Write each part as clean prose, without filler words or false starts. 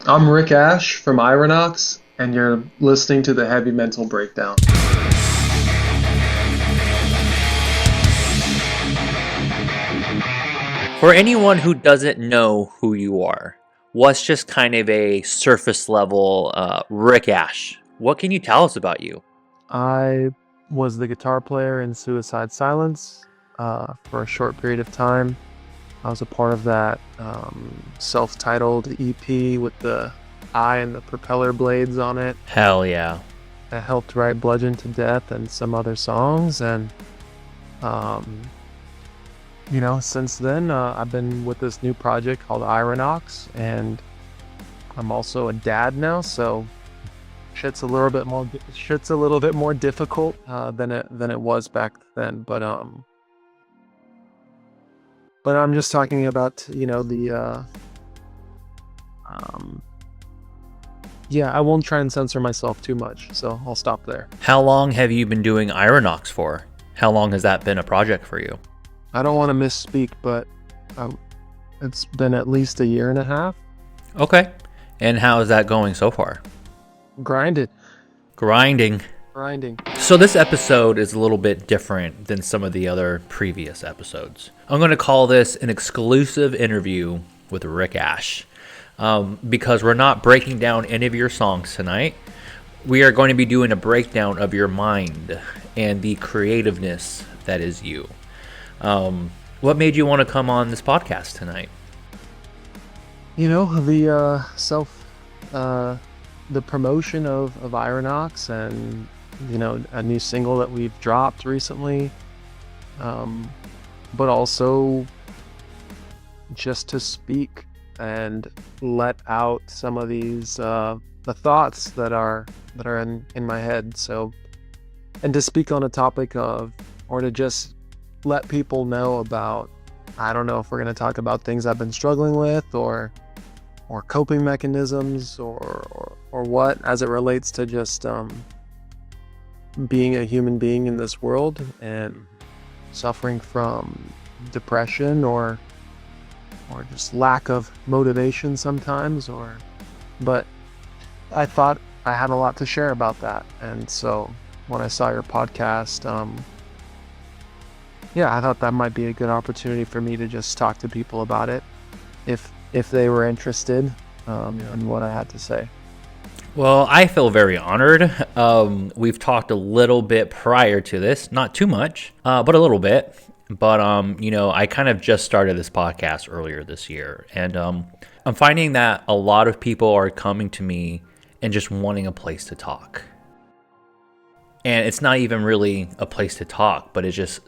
I'm Rick Ash from Irah Nox, and you're listening to the Heavy Mental Breakdown. For anyone who doesn't know who you are, what's just kind of a surface level Rick Ash? What can you tell us about you? I was the guitar player in Suicide Silence for a short period of time. I was a part of that self-titled EP with the eye and the propeller blades on it. Hell yeah. I helped write Bludgeon to Death and some other songs, and since then I've been with this new project called Irah Nox, and I'm also a dad now, so shit's a little bit more difficult than it was back then. But I'm just talking about I won't try and censor myself too much, so I'll stop there. How long have you been doing Irah Nox for? How long has that been a project for you? I don't want to misspeak, but it's been at least a year and a half. Okay. And how is that going so far? Grinding. So this episode is a little bit different than some of the other previous episodes. I'm going to call this an exclusive interview with Rick Ash. Because we're not breaking down any of your songs tonight. We are going to be doing a breakdown of your mind and the creativeness that is you. What made you want to come on this podcast tonight? The promotion of Irah Nox, and a new single that we've dropped recently, but also just to speak and let out some of these the thoughts that are in my head. So, and to speak on a topic or to just let people know about, I don't know if we're going to talk about things I've been struggling with or coping mechanisms or what, as it relates to just being a human being in this world and suffering from depression or just lack of motivation sometimes, but I thought I had a lot to share about that. And so when I saw your podcast, I thought that might be a good opportunity for me to just talk to people about it if they were interested in what I had to say. Well, I feel very honored. We've talked a little bit prior to this, not too much, but a little bit. But, I kind of just started this podcast earlier this year, and I'm finding that a lot of people are coming to me and just wanting a place to talk. And it's not even really a place to talk, but it's just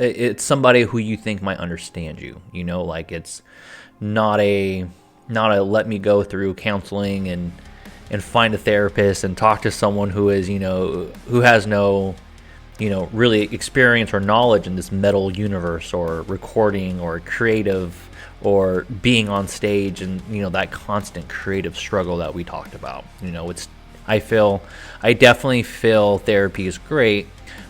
it's somebody who you think might understand you. Like it's not a let me go through counseling and find a therapist and talk to someone who is who has no really experience or knowledge in this metal universe or recording or creative or being on stage and, that constant creative struggle that we talked about. I definitely feel therapy is great,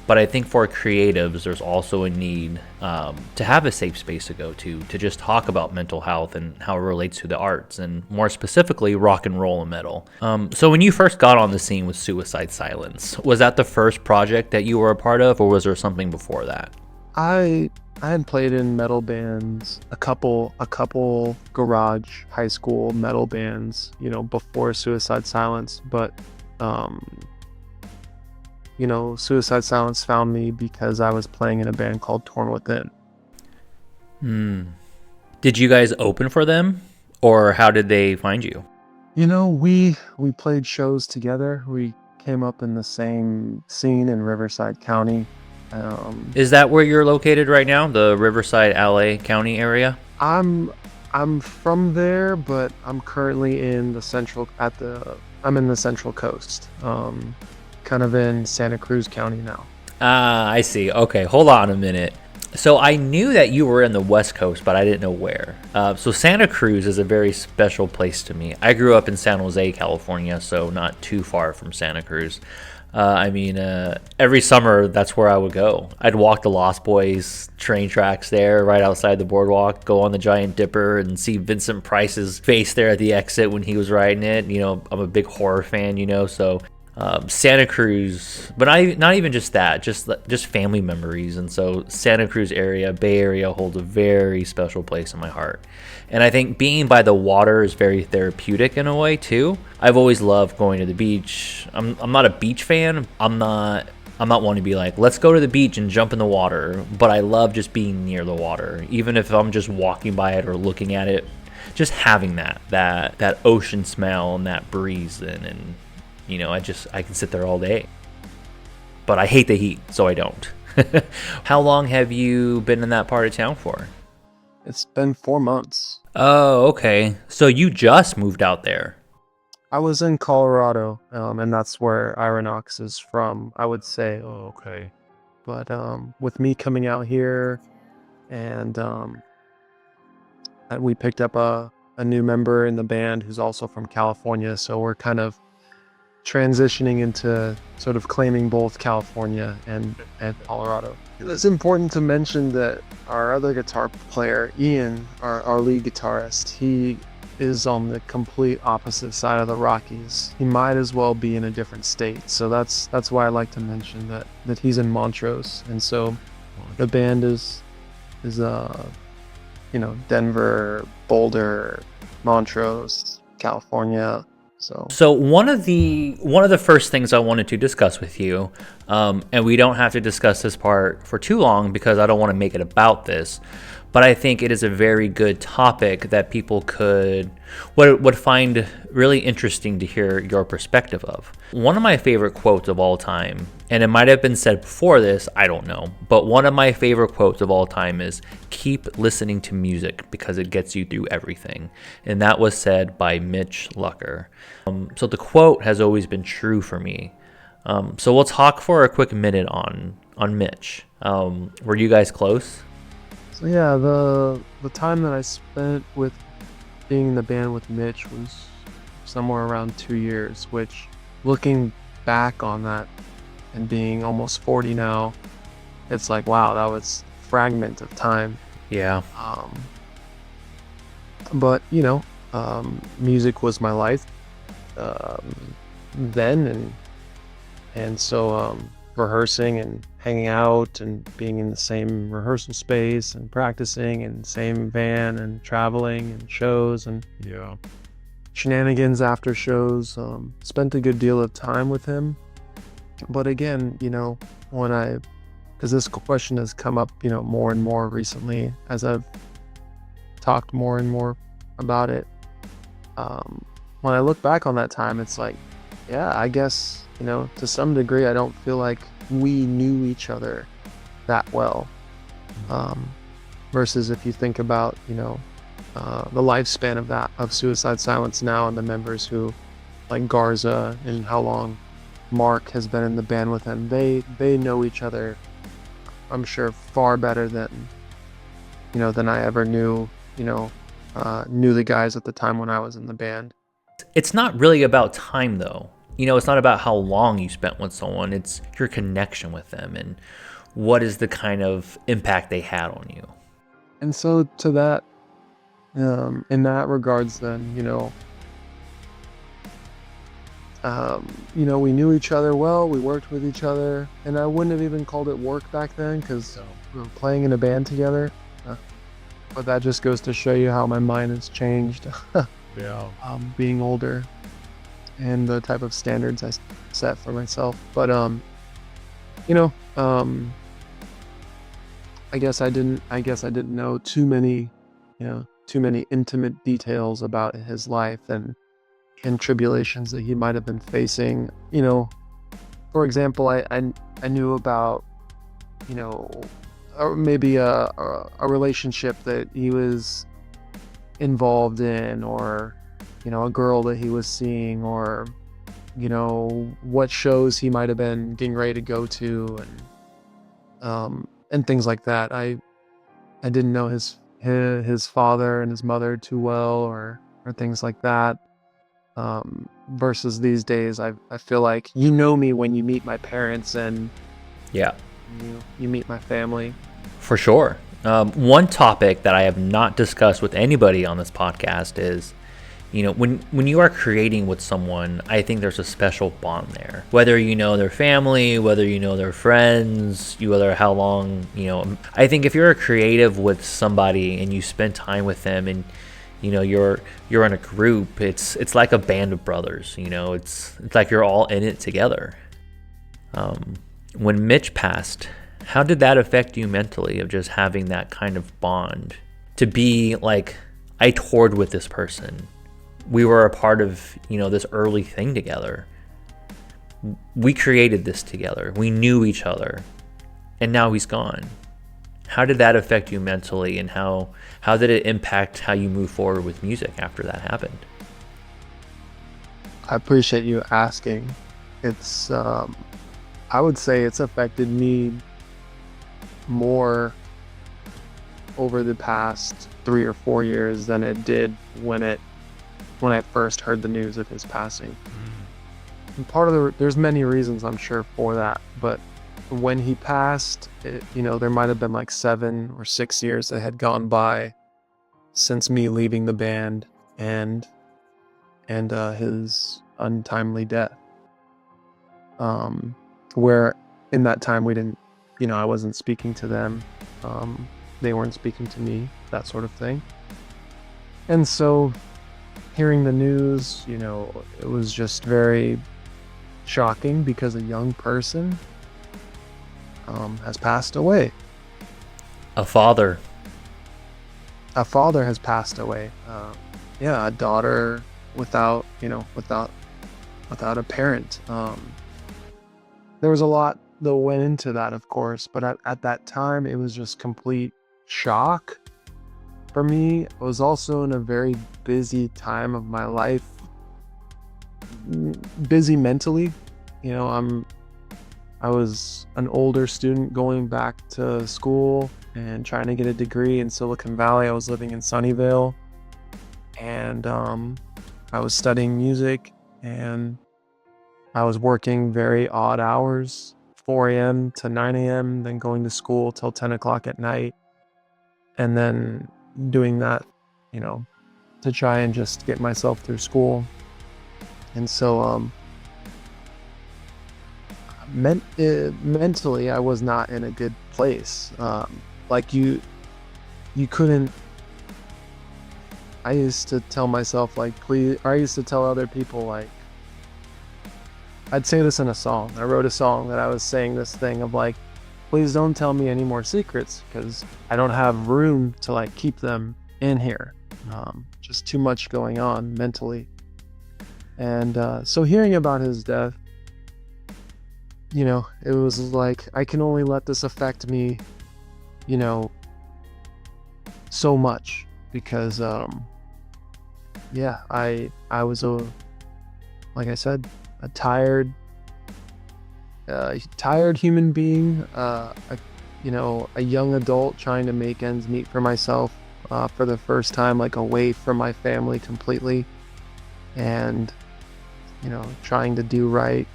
but I think for creatives, there's also a need to have a safe space to go to just talk about mental health and how it relates to the arts, and more specifically, rock and roll and metal. So when you first got on the scene with Suicide Silence, was that the first project that you were a part of, or was there something before that? I had played in metal bands, a couple garage high school metal bands, before Suicide Silence, but Suicide Silence found me because I was playing in a band called Torn Within. Did you guys open for them, or how did they find you? We played shows together. We came up in the same scene in Riverside County. Is that where you're located right now, the Riverside, LA County area? I'm from there, but I'm currently in the Central Coast. Kind of in Santa Cruz County now. I see. Okay, hold on a minute. So I knew that you were in the West Coast, but I didn't know where. So Santa Cruz is a very special place to me. I grew up in San Jose, California, so not too far from Santa Cruz. Every summer, that's where I would go. I'd walk the Lost Boys train tracks there right outside the boardwalk, go on the Giant Dipper and see Vincent Price's face there at the exit when he was riding it. I'm a big horror fan, so Santa Cruz, but not even just that, just family memories. And so Santa Cruz area, Bay Area holds a very special place in my heart. And I think being by the water is very therapeutic in a way too. I've always loved going to the beach. I'm not a beach fan. I'm not wanting to be like, let's go to the beach and jump in the water, but I love just being near the water, even if I'm just walking by it or looking at it, just having that ocean smell and that breeze and I can sit there all day. But I hate the heat, so I don't. How long have you been in that part of town for? It's been 4 months. Oh, okay. So you just moved out there. I was in Colorado, and that's where Irah Nox is from, I would say. Oh, okay. But with me coming out here, and we picked up a new member in the band who's also from California, so we're kind of transitioning into sort of claiming both California and Colorado. It's important to mention that our other guitar player, Ian, our lead guitarist, he is on the complete opposite side of the Rockies. He might as well be in a different state. So that's why I like to mention that he's in Montrose. And so the band is Denver, Boulder, Montrose, California. So one of the first things I wanted to discuss with you, and we don't have to discuss this part for too long because I don't want to make it about this, but I think it is a very good topic that people would find really interesting to hear your perspective of. One of my favorite quotes of all time, and it might have been said before this, I don't know, but one of my favorite quotes of all time is, "Keep listening to music because it gets you through everything." And that was said by Mitch Lucker. So the quote has always been true for me. So we'll talk for a quick minute on Mitch. Were you guys close? So yeah, the time that I spent with being in the band with Mitch was somewhere around 2 years, which, looking back on that and being almost 40 now, it's like, wow, that was a fragment of time. Yeah. But music was my life then, and so rehearsing and hanging out and being in the same rehearsal space and practicing and same van and traveling and shows and shenanigans after shows. Spent a good deal of time with him. But again, because this question has come up, more and more recently as I've talked more and more about it. When I look back on that time, it's like, yeah, I guess, to some degree, I don't feel like we knew each other that well. Versus if you think about, the lifespan of Suicide Silence now and the members who, like Garza, and how long Mark has been in the band with him, they know each other, I'm sure, far better than I ever knew the guys at the time when I was in the band. It's not really about time, though. It's not about how long you spent with someone. It's your connection with them and what is the kind of impact they had on you. And so to that, in that regards, then, we knew each other well, we worked with each other, and I wouldn't have even called it work back then because we were playing in a band together. But that just goes to show you how my mind has changed. Yeah. Being older and the type of standards I set for myself. But I guess I didn't know too many intimate details about his life and tribulations that he might have been facing. For example, I knew about or maybe a relationship that he was involved in, or a girl that he was seeing, or what shows he might have been getting ready to go to, and things like that. I didn't know his father and his mother too well, or things like that. versus these days. I feel like you know me when you meet my parents and Yeah, you meet my family. for sure. One topic that I have not discussed with anybody on this podcast is, when you are creating with someone, I think there's a special bond there. Whether you know their family, whether you know their friends, whether how long, I think if you're a creative with somebody and you spend time with them and you're in a group, it's like a band of brothers. It's like you're all in it together. When Mitch passed, how did that affect you mentally, of just having that kind of bond, to be like, I toured with this person, we were a part of this early thing together, we created this together, we knew each other, and now he's gone? How did that affect you mentally, and how did it impact how you move forward with music after that happened? I appreciate you asking. It's I would say it's affected me more over the past 3 or 4 years than it did when I first heard the news of his passing. And there's many reasons, I'm sure, for that, but when he passed, there might have been like 7 or 6 years that had gone by since me leaving the band and his untimely death. Where in that time we didn't, I wasn't speaking to them, they weren't speaking to me, that sort of thing. And so hearing the news, it was just very shocking, because a young person has passed away. A father. Has passed away. A daughter without a parent. There was a lot that went into that, of course, but at that time it was just complete shock for me. I was also in a very busy time of my life, busy mentally. I was an older student going back to school and trying to get a degree in Silicon Valley. I was living in Sunnyvale, and I was studying music, and I was working very odd hours, 4 a.m. to 9 a.m., then going to school till 10 o'clock at night, and then doing that, to try and just get myself through school. And so mentally, I was not in a good place. Like you couldn't. I used to tell myself, like, please, or I used to tell other people, like, I'd say this in a song. I wrote a song that I was saying this thing of, like, please don't tell me any more secrets, because I don't have room to, like, keep them in here. Just too much going on mentally. And so hearing about his death, it was like, I can only let this affect me, so much, because I was like I said, a tired human being, a young adult trying to make ends meet for myself, for the first time, like, away from my family completely, and trying to do right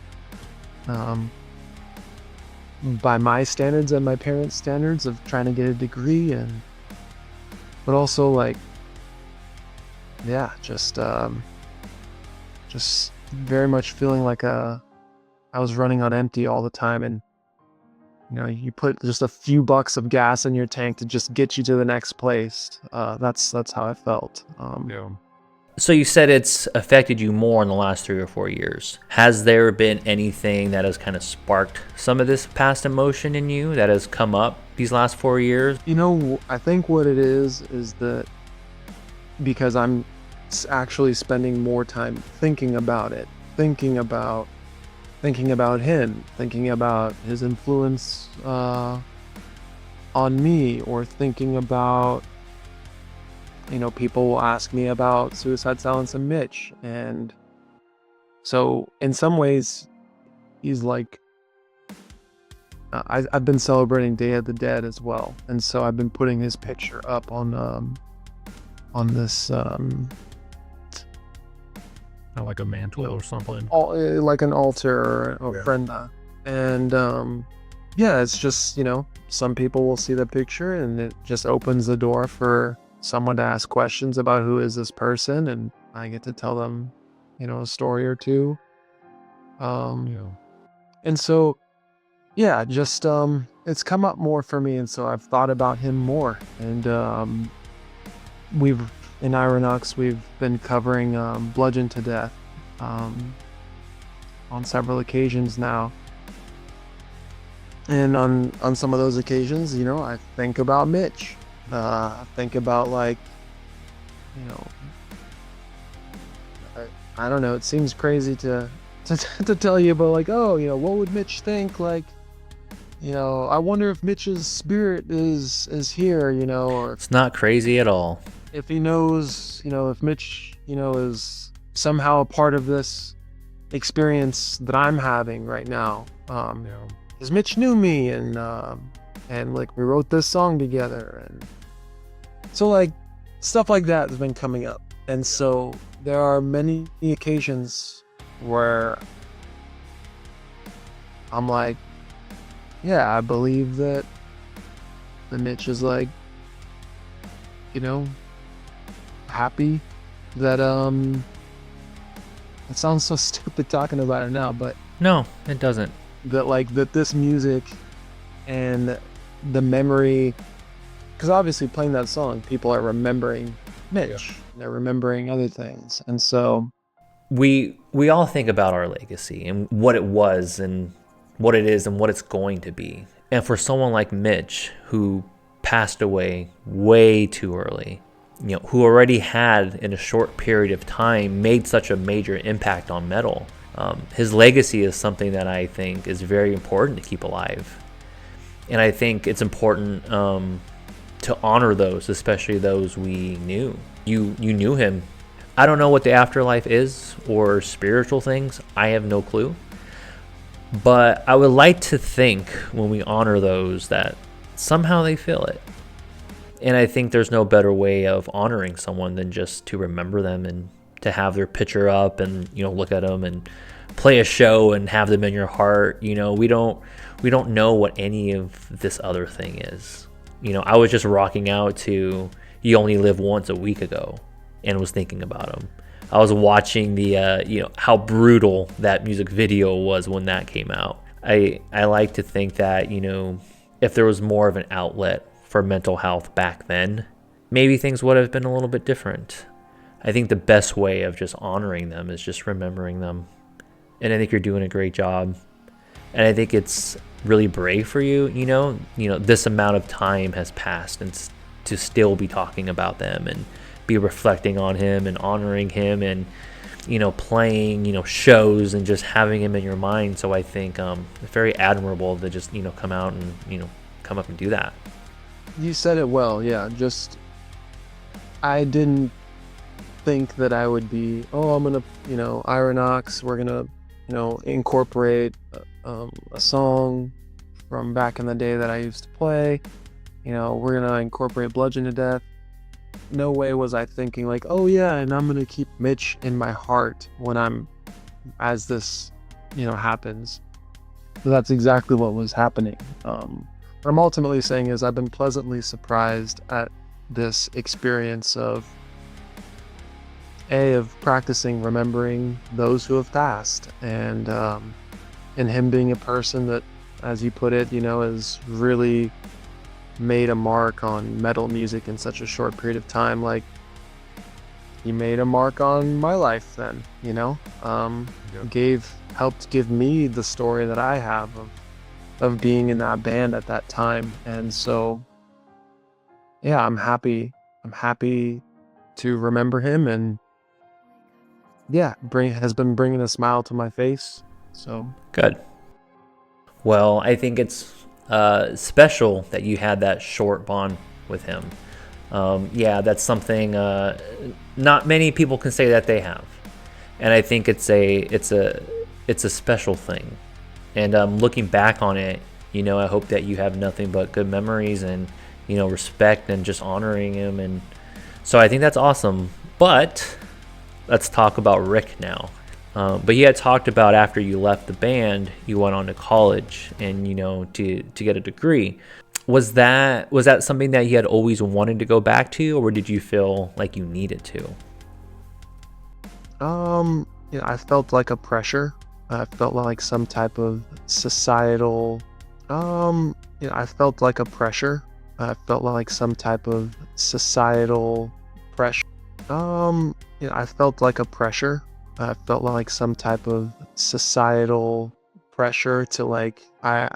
by my standards and my parents' standards of trying to get a degree, but also, like, just very much feeling like I was running on empty all the time, and you put just a few bucks of gas in your tank to just get you to the next place. That's how I felt. Yeah. So you said it's affected you more in the last 3 or 4 years. Has there been anything that has kind of sparked some of this past emotion in you that has come up these last 4 years? I think what it is that because I'm actually spending more time thinking about it, thinking about him, thinking about his influence on me, or thinking about, people will ask me about Suicide Silence and Mitch, and so in some ways he's like, I've been celebrating Day of the Dead as well, and so I've been putting his picture up on this Kind of like a mantle or something. like an altar or Yeah. ofrenda. And yeah, it's just, some people will see the picture and it just opens the door for someone to ask questions about who is this person, and I get to tell them, a story or two. Yeah. And so, yeah, just it's come up more for me, and so I've thought about him more. And we've in Irah Nox, we've been covering Bludgeon to Death on several occasions now. And on some of those occasions, I think about Mitch. I think about, like, I don't know. It seems crazy to tell you, but, like, oh, what would Mitch think? Like, I wonder if Mitch's spirit is here, or It's not crazy at all. if he knows, if Mitch, is somehow a part of this experience that I'm having right now. Yeah. Because Mitch knew me, and like, we wrote this song together, and so, like, stuff like that has been coming up. And so there are many occasions where I'm like, yeah, I believe that the Mitch is, like, happy that it sounds so stupid talking about it now, but No, it doesn't. that this music and the memory, because obviously playing that song, people are remembering Mitch. They're remembering other things, and so We all think about our legacy and what it was and what it is and what it's going to be. And for someone like Mitch, who passed away way too early, who already had in a short period of time made such a major impact on metal, his legacy is something that I think is very important to keep alive. And I think it's important to honor those, especially those we knew. You knew him. I don't know what the afterlife is or spiritual things. I have no clue. But I would like to think when we honor those that somehow they feel it. And I think there's no better way of honoring someone than just to remember them and to have their picture up and, look at them and play a show and have them in your heart. We don't know what any of this other thing is. I was just rocking out to You Only Live Once a week ago and was thinking about him. I was watching the, how brutal that music video was when that came out. I like to think that, if there was more of an outlet for mental health back then, maybe things would have been a little bit different. I think the best way of just honoring them is just remembering them. And I think you're doing a great job. And I think it's really brave for you, this amount of time has passed and to still be talking about them and be reflecting on him and honoring him and, playing, shows and just having him in your mind. So I think it's very admirable to just, come out and, come up and do that. you said it well. Yeah, just I didn't think that I would be, I'm gonna, Irah Nox, we're gonna, incorporate a song from back in the day that I used to play. We're gonna incorporate Bludgeon to Death. No way was I thinking, like, oh yeah, and I'm gonna keep Mitch in my heart as this, happens. So that's exactly what was happening. What I'm ultimately saying is I've been pleasantly surprised at this experience of practicing remembering those who have passed, and him being a person that, as you put it, has really made a mark on metal music in such a short period of time. Like, he made a mark on my life then, helped give me the story that I have of being in that band at that time. And so, yeah, I'm happy to remember him, and yeah, has been bringing a smile to my face. So Good. Well, I think it's special that you had that short bond with him. Yeah, that's something not many people can say that they have, and I think it's a special thing. And looking back on it, I hope that you have nothing but good memories and respect and just honoring him. And so I think that's awesome. But let's talk about Rick now. But you had talked about after you left the band, you went on to college and, to get a degree. Was that something that you had always wanted to go back to, or did you feel like you needed to? I felt like a pressure. I felt like some type of societal, I felt like a pressure. I felt like some type of societal pressure. I felt like a pressure. I felt like some type of societal pressure to like, I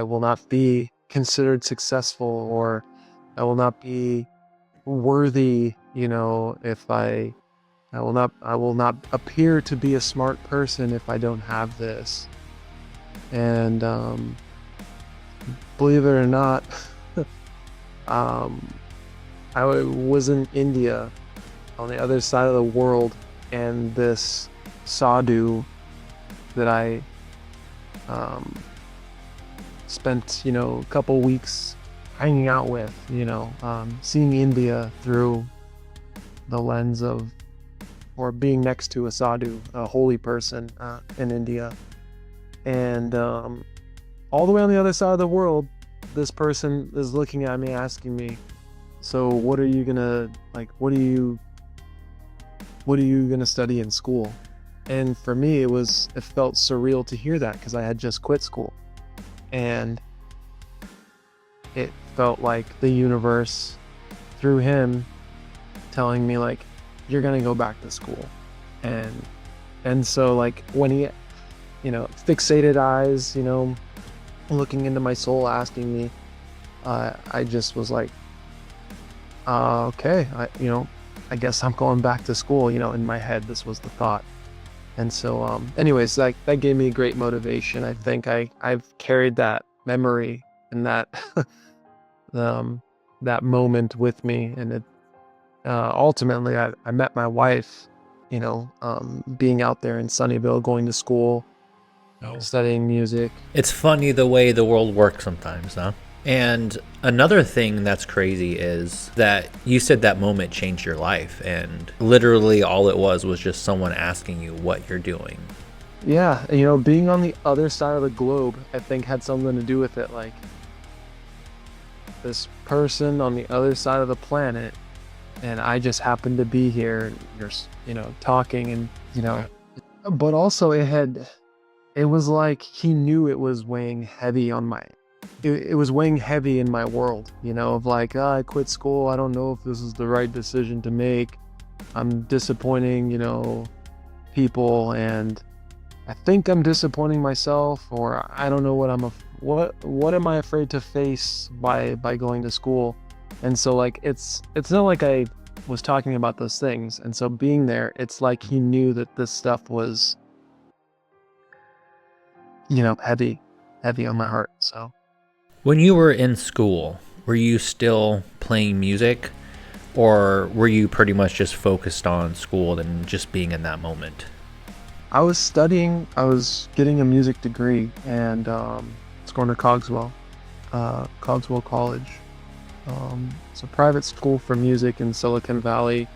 will not be considered successful, or I will not be worthy, if I will not appear to be a smart person if I don't have this. And believe it or not, I was in India on the other side of the world, and this sadhu that I spent, a couple weeks hanging out with, seeing India through the lens of, or being next to a sadhu, a holy person in India. And all the way on the other side of the world, this person is looking at me, asking me, so what are you gonna, what are you gonna study in school? And for me, it felt surreal to hear that, because I had just quit school. And it felt like the universe, through him, telling me like, you're gonna go back to school. And so like when he, fixated eyes, looking into my soul, asking me, I just was like, okay, I guess I'm going back to school. In my head, this was the thought. And so, anyways, that gave me great motivation. I think I've carried that memory and that, that moment with me. And it, ultimately I met my wife, being out there in Sunnyvale, going to school, studying music. It's funny the way the world works sometimes, huh? And another thing that's crazy is that you said that moment changed your life, and literally all it was just someone asking you what you're doing. Yeah, being on the other side of the globe, I think had something to do with it. Like, this person on the other side of the planet, and I just happened to be here, and you're, talking, and, but also it was like he knew it was weighing heavy on it was weighing heavy in my world, of like, I quit school. I don't know if this is the right decision to make. I'm disappointing, people, and I think I'm disappointing myself, or I don't know what am I afraid to face by going to school. And so like, it's not like I was talking about those things. And so being there, it's like he knew that this stuff was, heavy on my heart. So When you were in school, were you still playing music, or were you pretty much just focused on school and just being in that moment? I was studying, I was getting a music degree, and it's going to Cogswell College. It's a private school for music in Silicon Valley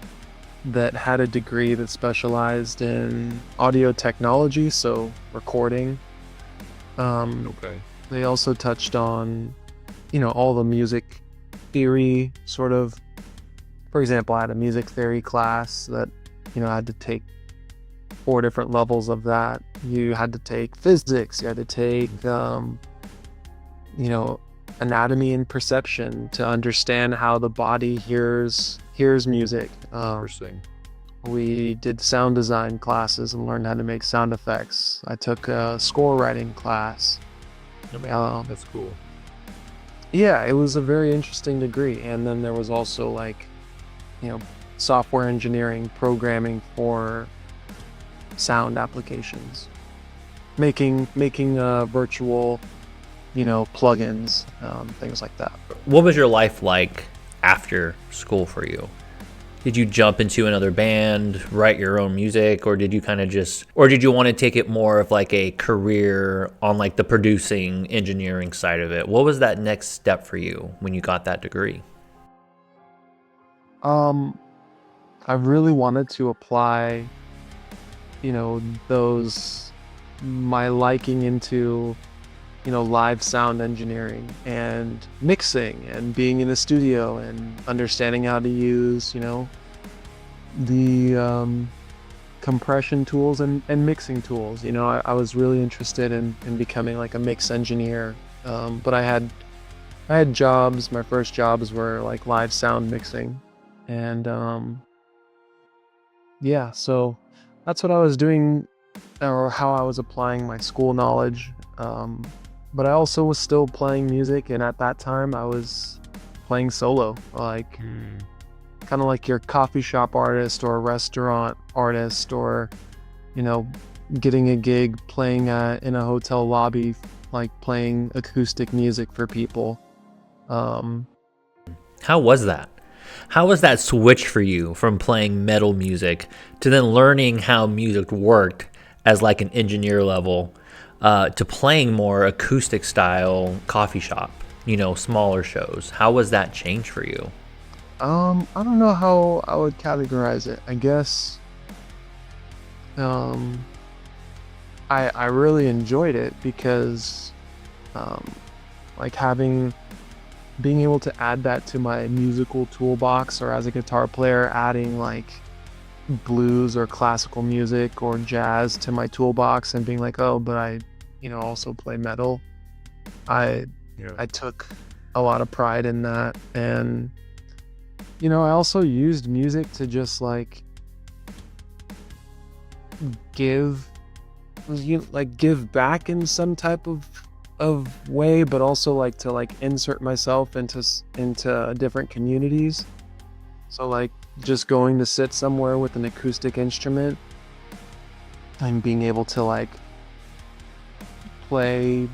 that had a degree that specialized in audio technology, so recording. Okay. They also touched on, all the music theory sort of. For example, I had a music theory class that, I had to take 4 different levels of that. You had to take physics, you had to take, anatomy and perception to understand how the body hears music. Interesting. We did sound design classes and learned how to make sound effects. I took a score writing class. That's cool. Yeah, it was a very interesting degree. And then there was also like, software engineering, programming for sound applications, making virtual, plugins, things like that. What was your life like after school for you? Did you jump into another band, write your own music, or did you or did you want to take it more of like a career on like the producing, engineering side of it? What was that next step for you when you got that degree? I really wanted to apply, those my liking into, live sound engineering and mixing and being in the studio and understanding how to use, the compression tools and mixing tools. I was really interested in becoming like a mix engineer. But I had jobs. My first jobs were like live sound mixing, and yeah, so that's what I was doing, or how I was applying my school knowledge. But I also was still playing music, and at that time I was playing solo, like kind of like your coffee shop artist or restaurant artist, or getting a gig playing in a hotel lobby, like playing acoustic music for people. How was that? How was that switch for you from playing metal music to then learning how music worked as like an engineer level, to playing more acoustic style coffee shop, smaller shows? How was that change for you? I don't know how I would categorize it. I guess I really enjoyed it because like being able to add that to my musical toolbox, or as a guitar player adding like blues or classical music or jazz to my toolbox and being like, oh, but I also play metal. I took a lot of pride in that. And I also used music to just like give back in some type of way, but also like to like insert myself into different communities. So like just going to sit somewhere with an acoustic instrument and being able to like play,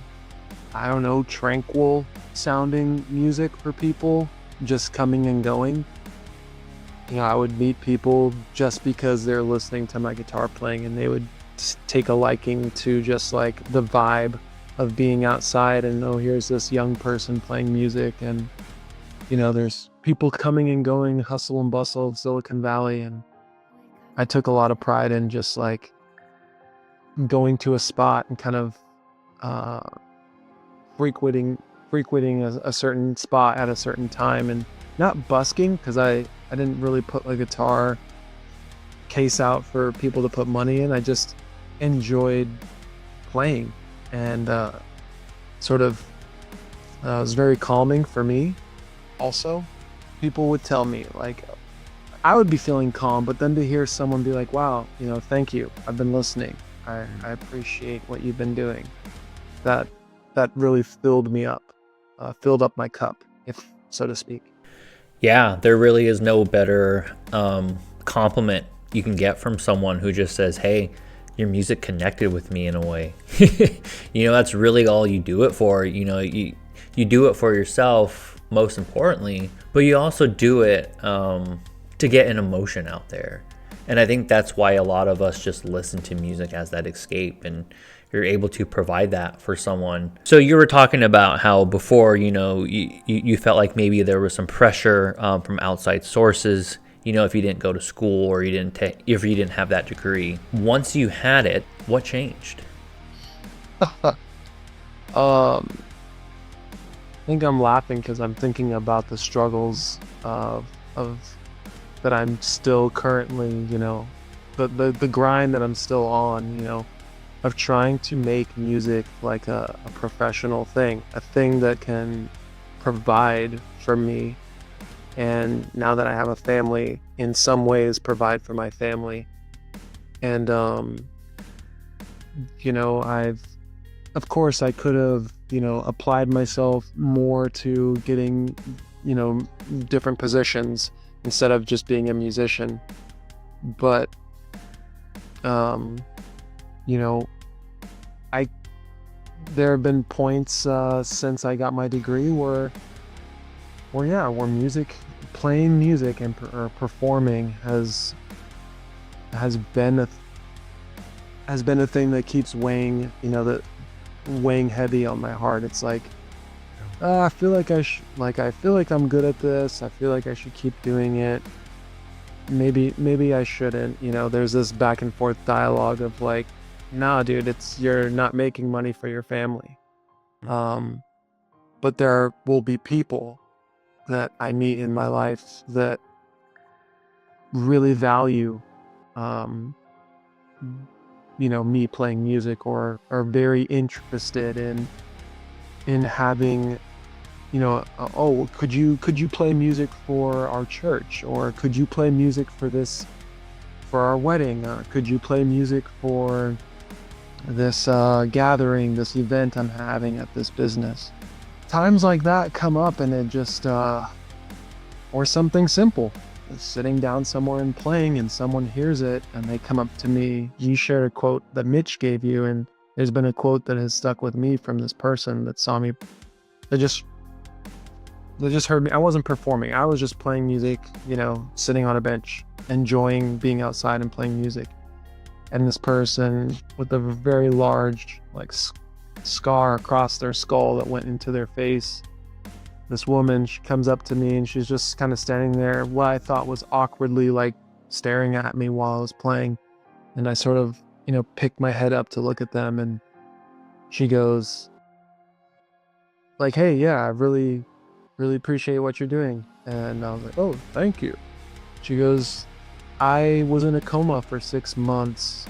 I don't know, tranquil sounding music for people, just coming and going. I would meet people just because they're listening to my guitar playing, and they would take a liking to just like the vibe of being outside, and oh, here's this young person playing music, and there's people coming and going, hustle and bustle of Silicon Valley. And I took a lot of pride in just like going to a spot and kind of frequenting a certain spot at a certain time, and not busking, because I didn't really put a guitar case out for people to put money in. I just enjoyed playing, and sort of it was very calming for me. Also, people would tell me, like, I would be feeling calm, but then to hear someone be like, wow, thank you, I've been listening, I appreciate what you've been doing, that really filled me up, filled up my cup, if so to speak. Yeah, there really is no better compliment you can get from someone who just says, hey, your music connected with me in a way. That's really all you do it for. You do it for yourself, most importantly, but you also do it to get an emotion out there. And I think that's why a lot of us just listen to music as that escape, and you're able to provide that for someone. So you were talking about how before, you felt like maybe there was some pressure from outside sources, if you didn't go to school, or if you didn't have that degree. Once you had it, what changed? I think I'm laughing because I'm thinking about the struggles of that I'm still currently, the grind that I'm still on, of trying to make music like a professional thing, a thing that can provide for me. And now that I have a family, in some ways provide for my family. And, of course I could have, applied myself more to getting, different positions instead of just being a musician. But, there have been points since I got my degree where playing music and performing has been a thing that keeps weighing heavy on my heart. It's like, I feel like I feel like I'm good at this. I feel like I should keep doing it. maybe I shouldn't. There's this back and forth dialogue of like, nah, dude, you're not making money for your family. But there will be people that I meet in my life that really value, me playing music, or are very interested in having, oh, could you play music for our church, or could you play music for our wedding, could you play music for this gathering, this event I'm having at this business. Times like that come up, and it just or something simple, sitting down somewhere and playing, and someone hears it and they come up to me. You shared a quote that Mitch gave you, and there's been a quote that has stuck with me from this person that saw me. They just heard me. I wasn't performing. I was just playing music, sitting on a bench, enjoying being outside and playing music. And this person with a very large, scar across their skull that went into their face, this woman, she comes up to me and she's just kind of standing there, what I thought was awkwardly, staring at me while I was playing. And I sort of, picked my head up to look at them, and she goes, hey, yeah, I really, really appreciate what you're doing. And I was like, oh, thank you. She goes, I was in a coma for 6 months,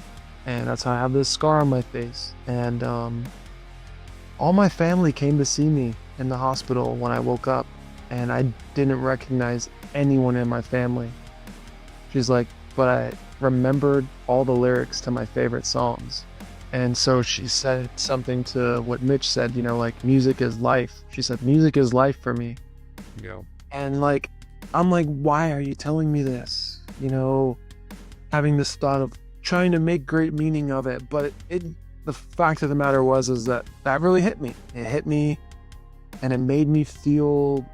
and that's how I have this scar on my face. And all my family came to see me in the hospital when I woke up, and I didn't recognize anyone in my family. She's like, but I remembered all the lyrics to my favorite songs. And so she said something to what Mitch said, music is life. She said, music is life for me. Yeah. And I'm like, why are you telling me this? Having this thought of trying to make great meaning of it. But the fact of the matter is that really hit me. It hit me, and it made me feel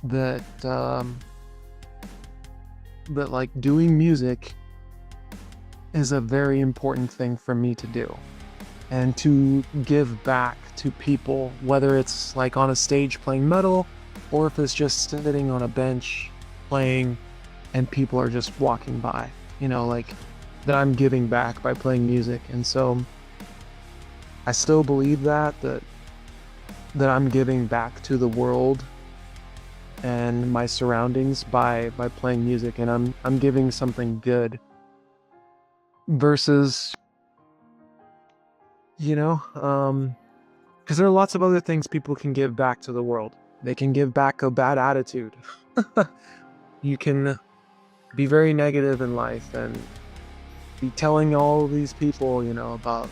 that, that doing music is a very important thing for me to do, and to give back to people, whether it's on a stage playing metal, or if it's just sitting on a bench playing and people are just walking by, that I'm giving back by playing music. And so I still believe that I'm giving back to the world and my surroundings by playing music, and I'm giving something good versus, because there are lots of other things people can give back to the world. They can give back a bad attitude. You can be very negative in life and be telling all these people, about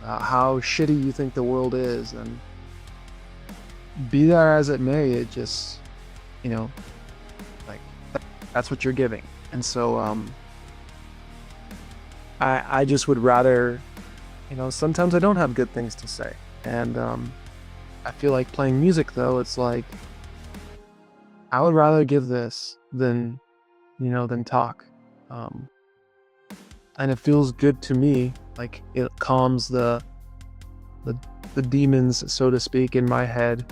how shitty you think the world is, and be that as it may, it just, that's what you're giving. And so I just would rather, sometimes I don't have good things to say, and I feel like playing music, though, it's I would rather give this than talk. And it feels good to me, it calms the demons, so to speak, in my head,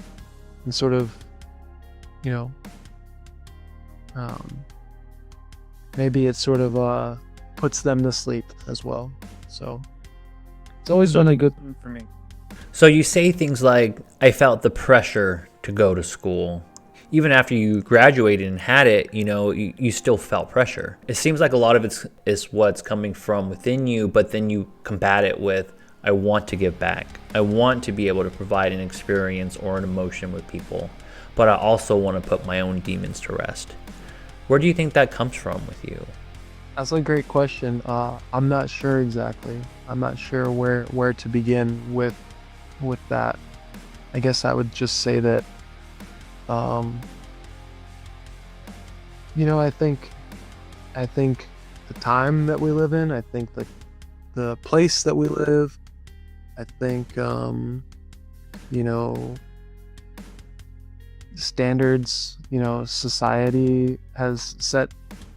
and sort of, maybe it sort of puts them to sleep as well. So it's always done a good thing for me. So you say things like, I felt the pressure to go to school. Even after you graduated and had it, you still felt pressure. It seems like a lot of it is what's coming from within you, but then you combat it with, I want to give back. I want to be able to provide an experience or an emotion with people, but I also want to put my own demons to rest. Where do you think that comes from with you? That's a great question. I'm not sure exactly. I'm not sure where to begin with that. I guess I would just say that, I think the time that we live in, I think the place that we live, I think, standards, society has set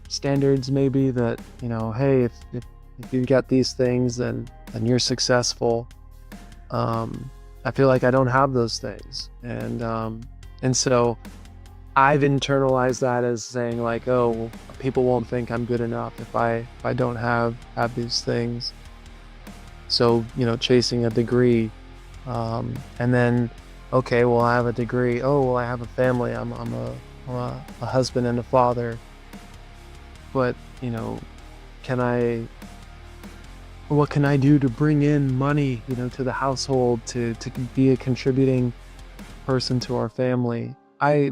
standards maybe that, hey, if you got these things, then you're successful. I feel like I don't have those things. And so I've internalized that as saying like, oh, well, people won't think I'm good enough if I don't have these things. So, chasing a degree, and then, okay, well, I have a degree. Oh, well, I have a family. I'm a husband and a father. But, can I, what can I do to bring in money, to the household, to be a contributing person to our family? I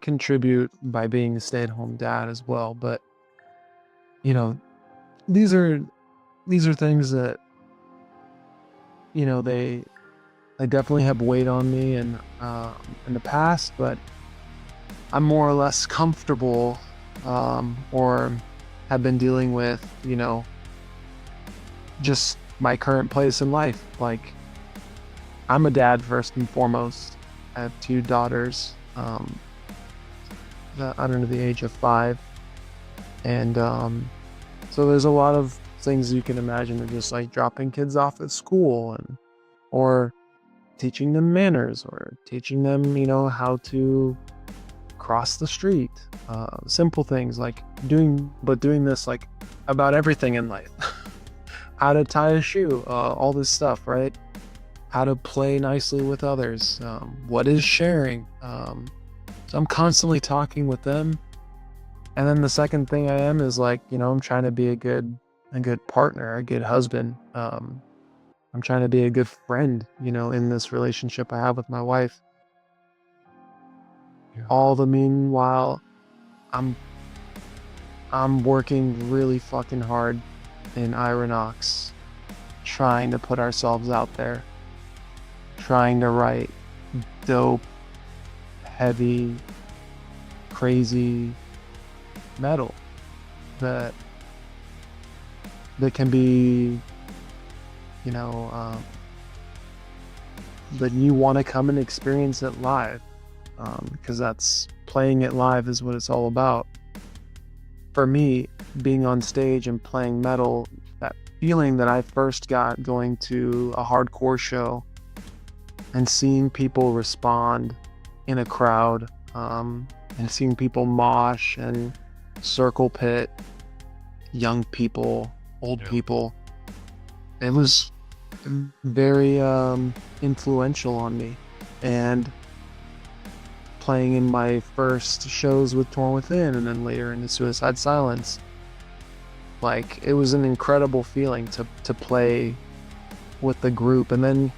contribute by being a stay-at-home dad as well, but, you know, these are things that, they definitely have weighed on me in the past, but I'm more or less comfortable, or have been dealing with, just my current place in life. Like, I'm a dad first and foremost. I have 2 daughters, under the age of 5, and so there's a lot of things you can imagine of just like dropping kids off at school, or teaching them manners, or teaching them, how to cross the street. Simple things like doing this like about everything in life. How to tie a shoe, all this stuff, right? How to play nicely with others. What is sharing? So I'm constantly talking with them. And then the second thing I am is like, I'm trying to be a good partner, a good husband. I'm trying to be a good friend, in this relationship I have with my wife. Yeah. All the meanwhile, I'm working really fucking hard in Irah Nox, trying to put ourselves out there, trying to write dope, heavy, crazy metal that can be, that you want to come and experience it live, because that's playing it live is what it's all about. For me, being on stage and playing metal, that feeling that I first got going to a hardcore show and seeing people respond in a crowd, and seeing people mosh and circle pit, young people, old people, it was very influential on me. And playing in my first shows with Torn Within, and then later into Suicide Silence, like, it was an incredible feeling to play with the group. And then,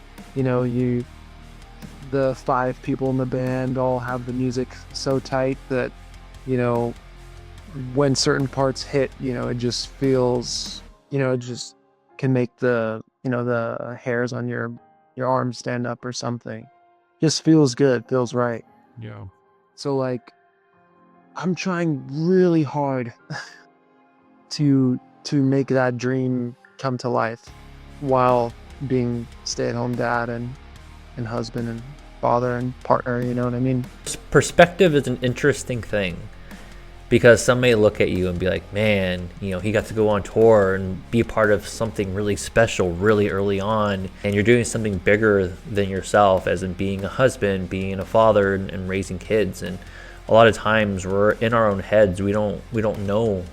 the 5 people in the band all have the music so tight that, when certain parts hit, it just feels, it just can make the hairs on your arms stand up or something. Just feels good, feels right. Yeah. So, like, I'm trying really hard to make that dream come to life while being stay-at-home dad and husband and father and partner, you know what I mean? Perspective is an interesting thing, because some may look at you and be like, man, he got to go on tour and be a part of something really special really early on, and you're doing something bigger than yourself, as in being a husband, being a father, and raising kids. And a lot of times we're in our own heads. We don't know.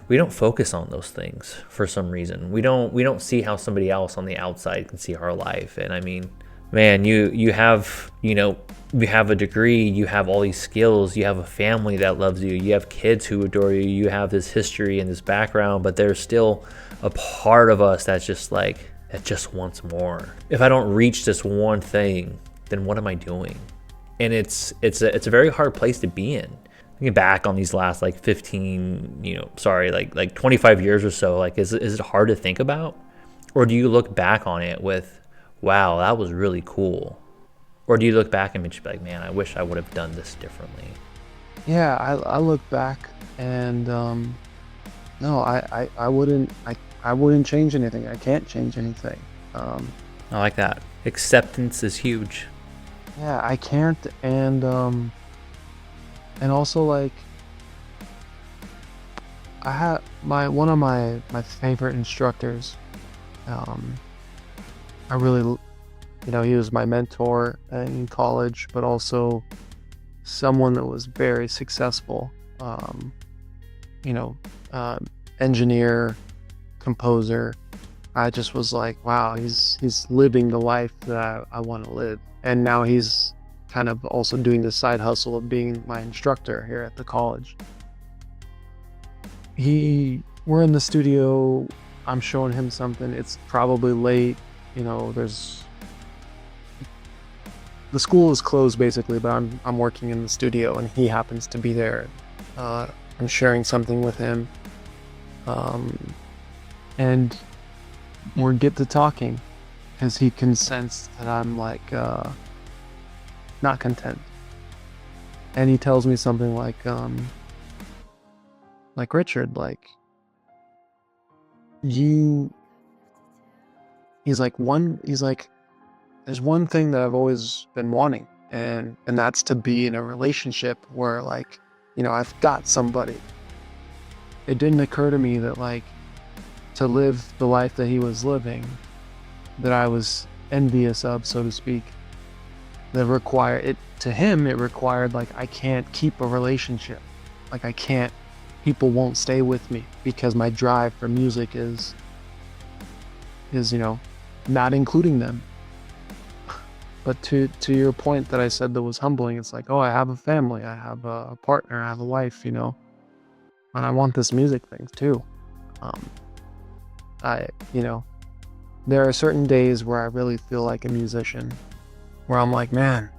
We don't focus on those things for some reason. We don't see how somebody else on the outside can see our life. And I mean, man, you have a degree, you have all these skills, you have a family that loves you, you have kids who adore you, you have this history and this background, but there's still a part of us that's just like, that just wants more. If I don't reach this one thing, then what am I doing? And it's a very hard place to be in. Looking back on these last like 25 years or so, like, is it hard to think about? Or do you look back on it with, wow, that was really cool? Or do you look back and just be like, man, I wish I would have done this differently? Yeah, I look back and no, I wouldn't change anything. I can't change anything. I like that. Acceptance is huge. Yeah, I can't. And also, like, I had one of my favorite instructors. I really, he was my mentor in college, but also someone that was very successful, um, you know, engineer, composer. I just was like, wow, he's living the life that I want to live. And now he's kind of also doing the side hustle of being my instructor here at the college. We're in the studio. I'm showing him something. It's probably late. The school is closed basically, but I'm working in the studio and he happens to be there. I'm sharing something with him. And we get to talking because he can sense that I'm not content. And he tells me something like Richard, he's like, there's one thing that I've always been wanting, and that's to be in a relationship where I've got somebody. It didn't occur to me that to live the life that he was living, that I was envious of, so to speak, that to him it required I can't keep a relationship. People won't stay with me because my drive for music is not including them. But to your point that I said that was humbling, it's like, oh, I have a family, I have a partner, I have a wife, and I want this music thing too. There are certain days where I really feel like a musician, where I'm like, man,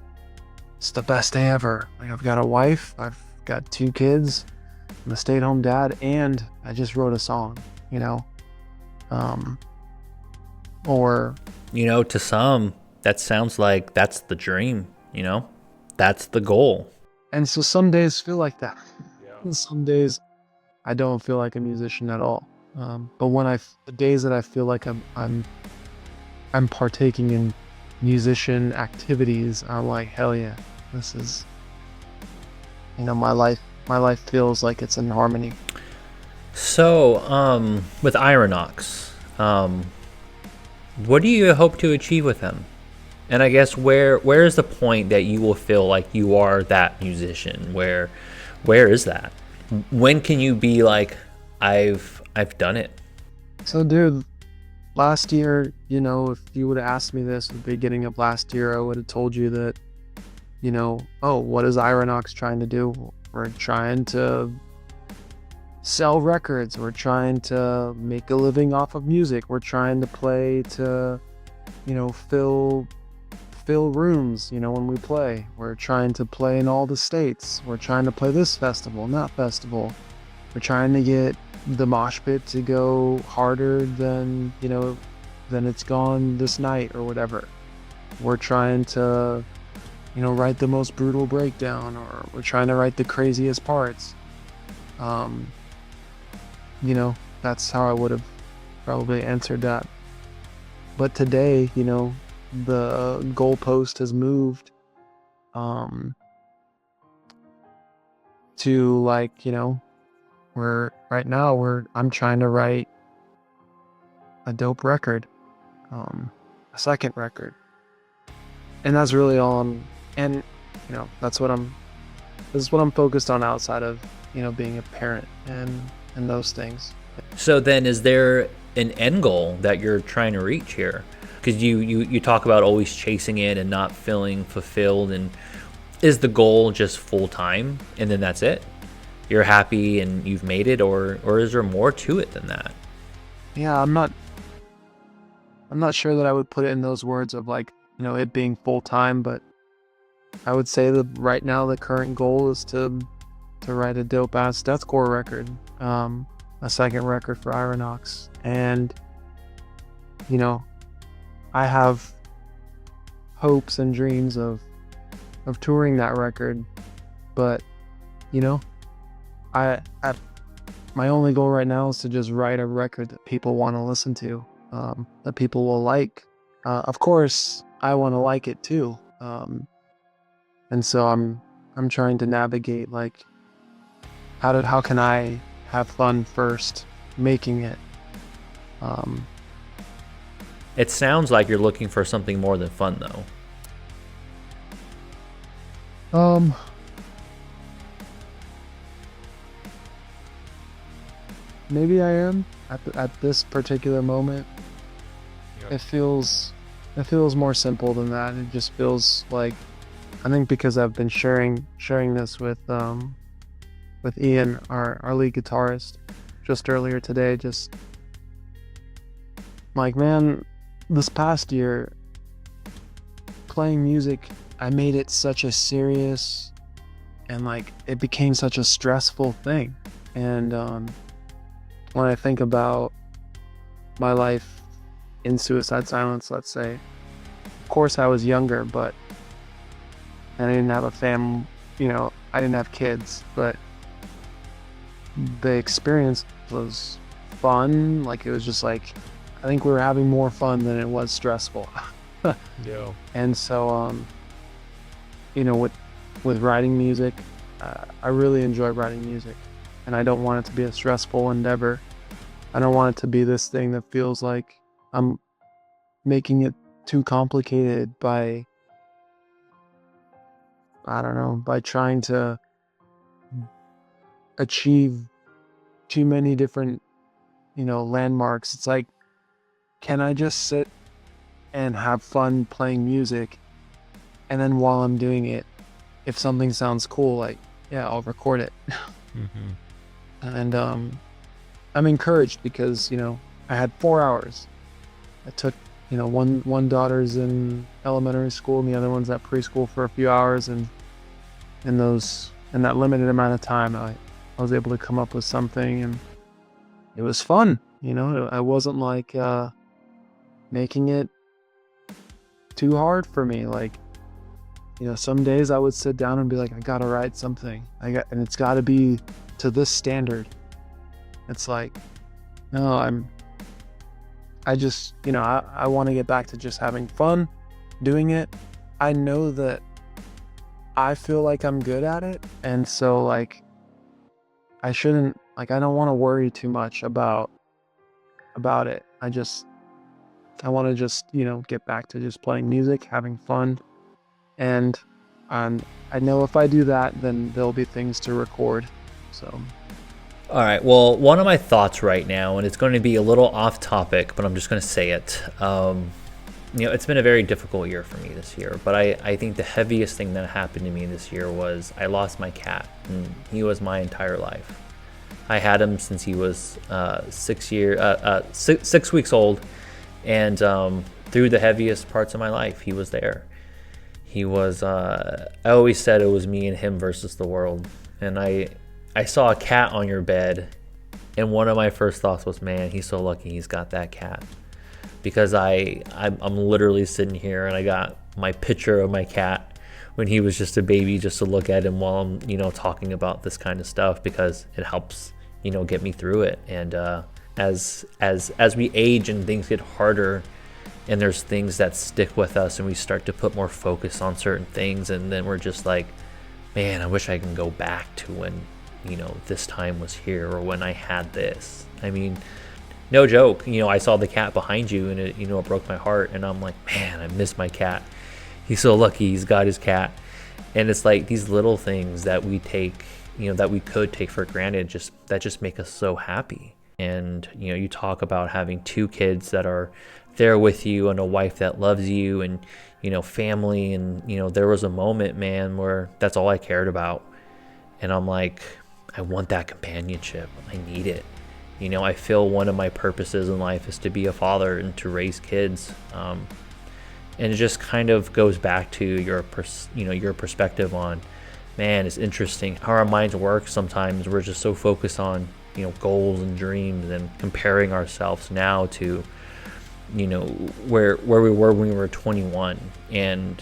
it's the best day ever. I've got a wife, I've got 2 kids, I'm a stay-at-home dad, and I just wrote a song, or To some, that sounds like that's the dream, That's the goal. And so some days feel like that. Yeah. And some days I don't feel like a musician at all. But the days that I feel like I'm partaking in musician activities, I'm like, hell yeah, this is, my life feels like it's in harmony. So, with Irah Nox, what do you hope to achieve with him? And I guess where is the point that you will feel like you are that musician? Where is that? When can you be like, I've done it? So, dude, last year, if you would have asked me this at the beginning of last year, I would have told you that, oh, what is Irah Nox trying to do? We're trying to sell records. We're trying to make a living off of music. We're trying to play to, fill rooms, when we play. We're trying to play in all the states. We're trying to play this festival and that festival. We're trying to get the mosh pit to go harder than it's gone this night or whatever. We're trying to, write the most brutal breakdown, or we're trying to write the craziest parts. That's how I would have probably answered that. But today, the goalpost has moved to I'm trying to write a dope record, a second record, and that's really all this is what I'm focused on outside of being a parent and those things. So then, is there an end goal that you're trying to reach here? Because you talk about always chasing it and not feeling fulfilled, and is the goal just full time and then that's it? You're happy and you've made it, or is there more to it than that? Yeah, I'm not sure that I would put it in those words of it being full time, but I would say that right now the current goal is to write a dope ass deathcore record, a second record for Irah Nox, and I have hopes and dreams of touring that record, but my only goal right now is to just write a record that people want to listen to, that people will like. Of course, I want to like it too, and so I'm trying to navigate how can I have fun first making it. It sounds like you're looking for something more than fun, though. maybe I am at this particular moment. Yeah. It feels more simple than that. It just feels like, I think because I've been sharing this with Ian, our lead guitarist, just earlier today. Just like, man, this past year playing music, I made it such a serious, and like it became such a stressful thing. And when I think about my life in suicide silence, let's say, of course I was younger, but and I didn't have a I didn't have kids, but the experience was fun. Like, it was just like, I think we were having more fun than it was stressful. Yeah. And so, with writing music, I really enjoy writing music, and I don't want it to be a stressful endeavor. I don't want it to be this thing that feels like I'm making it too complicated by, I don't know, by trying to achieve too many different, landmarks. It's like, can I just sit and have fun playing music, and then while I'm doing it, if something sounds cool, like, yeah, I'll record it. Mm-hmm. And I'm encouraged because, I had 4 hours. I took, one daughter's in elementary school and the other one's at preschool for a few hours, and in that limited amount of time, I was able to come up with something, and it was fun. I wasn't like making it too hard for me. Like, some days I would sit down and be like, I gotta write something. And it's gotta be to this standard. It's like, no, I just, I want to get back to just having fun doing it. I know that I feel like I'm good at it. And so, like, I don't want to worry too much about it. I want to just, get back to just playing music, having fun. And I know if I do that, then there'll be things to record. So. All right. Well, one of my thoughts right now, and it's going to be a little off topic, but I'm just going to say it. It's been a very difficult year for me this year, but I think the heaviest thing that happened to me this year was I lost my cat, and he was my entire life. I had him since he was 6 weeks old, and through the heaviest parts of my life, he was there. He was. I always said it was me and him versus the world, and I saw a cat on your bed, and one of my first thoughts was, man, he's so lucky he's got that cat. Because I'm literally sitting here and I got my picture of my cat when he was just a baby, just to look at him while I'm, talking about this kind of stuff, because it helps, get me through it. And as we age and things get harder, and there's things that stick with us, and we start to put more focus on certain things, and then we're just like, man, I wish I can go back to when, this time was here, or when I had this. I mean, no joke, I saw the cat behind you, and it, it broke my heart, and I'm like, man, I miss my cat. He's so lucky he's got his cat. And it's like these little things that we take, that we could take for granted, that just make us so happy. And, you talk about having 2 kids that are there with you, and a wife that loves you, and, family. And, there was a moment, man, where that's all I cared about. And I'm like, I want that companionship. I need it. I feel one of my purposes in life is to be a father and to raise kids. And it just kind of goes back to your perspective on, man, it's interesting how our minds work. Sometimes we're just so focused on, goals and dreams, and comparing ourselves now to, where we were when we were 21. And,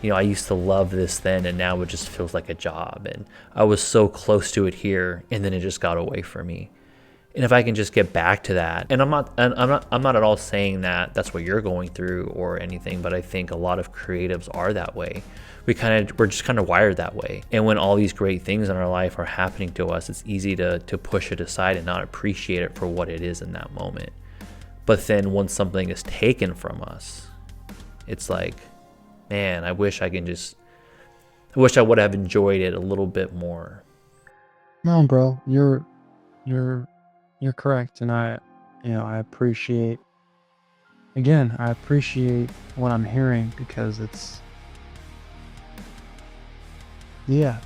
I used to love this then, and now it just feels like a job. And I was so close to it here, and then it just got away from me. And if I can just get back to that, and I'm not at all saying that that's what you're going through or anything, but I think a lot of creatives are that way. We're just kind of wired that way. And when all these great things in our life are happening to us, it's easy to push it aside and not appreciate it for what it is in that moment. But then once something is taken from us, it's like, man, I wish I would have enjoyed it a little bit more. No, bro, you're you're correct, and I appreciate what I'm hearing, because this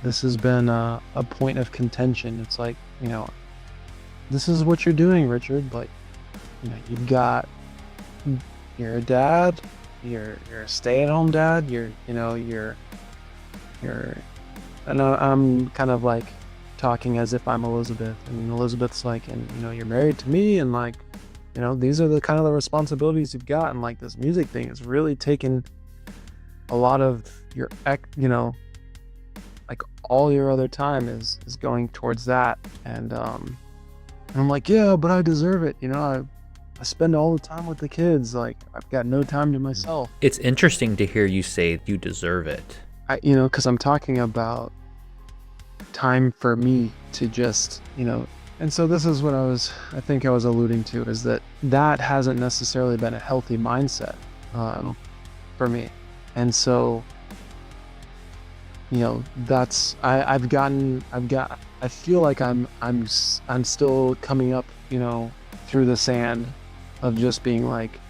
has been a point of contention. It's like, this is what you're doing, Richard. Like, you're a dad, you're a stay-at-home dad, you're, and I'm kind of like talking as if I'm Elizabeth, and Elizabeth's like, and you're married to me, and like, these are the kind of the responsibilities you've got, and like this music thing is really taking a lot of your, like all your other time is going towards that, and I'm like, yeah, but I deserve it, I spend all the time with the kids, like I've got no time to myself. It's interesting to hear you say you deserve it. Because I'm talking about time for me to just, and so this is what I think I was alluding to, is that hasn't necessarily been a healthy mindset for me. And so, that's, I feel like I'm still coming up, through the sand of just being like,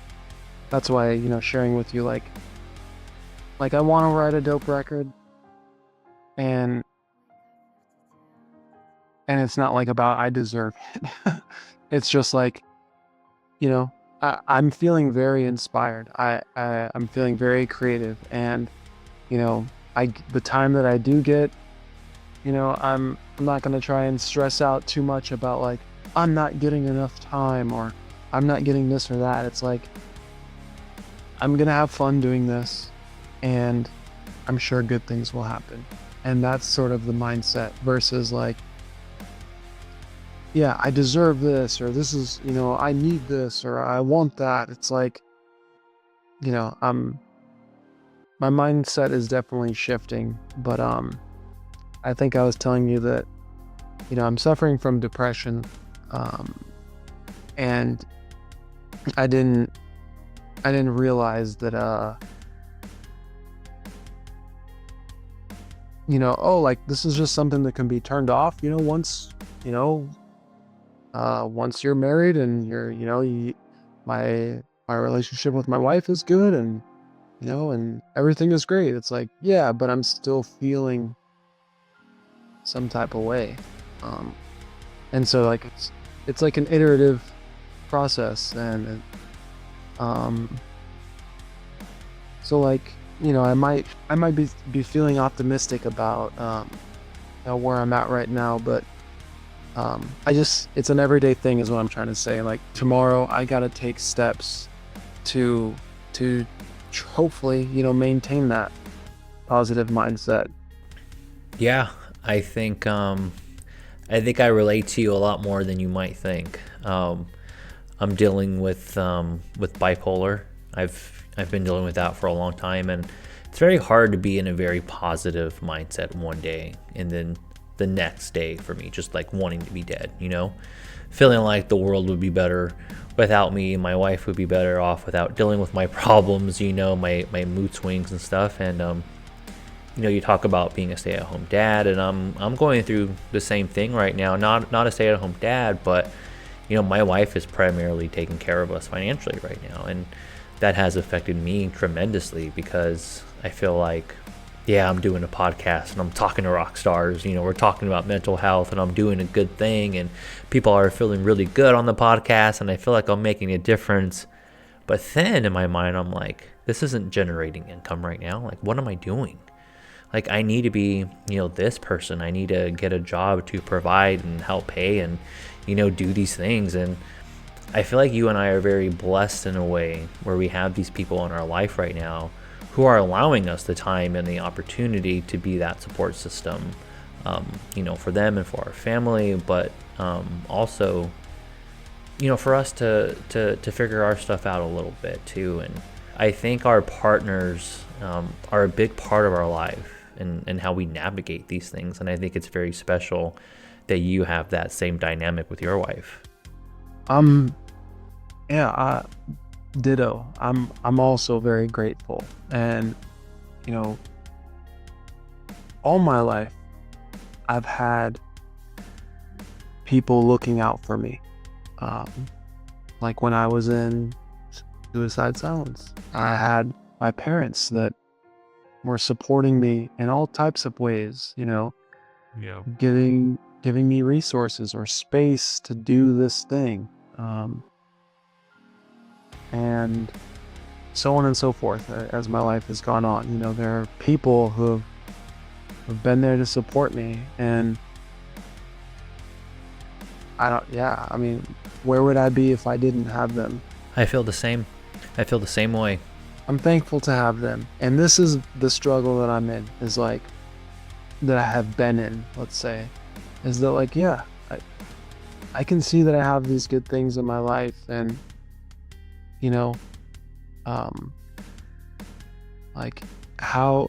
that's why, sharing with you, like I want to write a dope record, and it's not like about I deserve it. It's just like, I'm feeling very inspired. I'm feeling very creative, and the time that I do get, I'm not gonna try and stress out too much about like I'm not getting enough time, or I'm not getting this or that. It's like I'm gonna have fun doing this, and I'm sure good things will happen. And that's sort of the mindset, versus like, yeah, I deserve this, or this is, I need this, or I want that. It's like, my mindset is definitely shifting, but I think I was telling you that, I'm suffering from depression, and I didn't realize that like this is just something that can be turned off, once you're married, and my relationship with my wife is good, and and everything is great. It's like, yeah, but I'm still feeling some type of way, and so like it's like an iterative process, and so like, I might be feeling optimistic about where I'm at right now, but it's an everyday thing is what I'm trying to say. Like tomorrow I gotta take steps to hopefully, maintain that positive mindset. Yeah, I think I relate to you a lot more than you might think. I'm dealing with bipolar. I've been dealing with that for a long time, and it's very hard to be in a very positive mindset one day, and then the next day for me just like wanting to be dead, feeling like the world would be better without me, my wife would be better off without dealing with my problems, my mood swings and stuff. And you talk about being a stay-at-home dad, and I'm going through the same thing right now. Not a stay-at-home dad, but my wife is primarily taking care of us financially right now, and that has affected me tremendously, because I feel like, yeah, I'm doing a podcast and I'm talking to rock stars, we're talking about mental health, and I'm doing a good thing, and people are feeling really good on the podcast, and I feel like I'm making a difference. But then in my mind, I'm like, this isn't generating income right now. Like, what am I doing? Like, I need to be, this person. I need to get a job to provide and help pay and, do these things. And I feel like you and I are very blessed in a way where we have these people in our life right now who are allowing us the time and the opportunity to be that support system, for them and for our family, but also, for us to figure our stuff out a little bit too. And I think our partners are a big part of our life and how we navigate these things. And I think it's very special that you have that same dynamic with your wife. Ditto. I'm also very grateful, and all my life I've had people looking out for me, Um, like when I was in suicide silence, I had my parents that were supporting me in all types of ways, Yeah. giving me resources or space to do this thing. And so on and so forth as my life has gone on. There are people who have been there to support me, and I mean, where would I be if I didn't have them? I feel the same. I feel the same way. I'm thankful to have them. And this is the struggle that I'm in, is like, that I have been in, let's say, is that like, yeah, I can see that I have these good things in my life, and, like how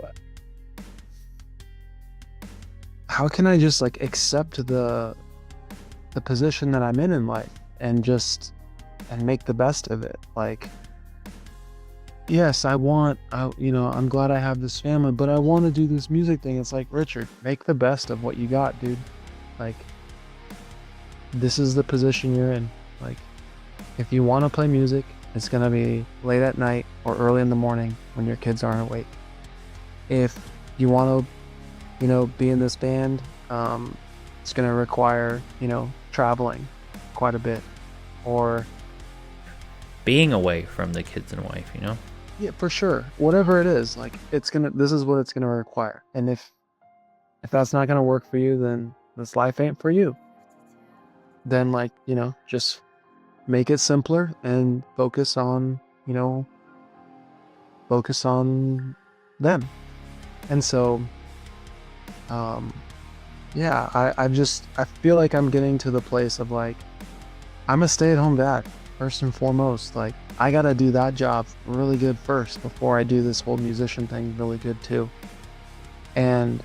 can I just like accept the position that I'm in life and make the best of it? Like, yes, I'm glad I have this family, but I want to do this music thing. It's like, Richard, make the best of what you got, dude. Like, this is the position you're in. Like, if you want to play music, it's going to be late at night or early in the morning when your kids aren't awake. If you want to, be in this band, it's going to require, traveling quite a bit, or Being away from the kids and wife, yeah, for sure. Whatever it is, like, this is what it's going to require. And if that's not going to work for you, then this life ain't for you. Then, like, just make it simpler and focus on them. And so, yeah, I feel like I'm getting to the place of like, I'm a stay-at-home dad, first and foremost. Like, I gotta do that job really good first before I do this whole musician thing really good too. And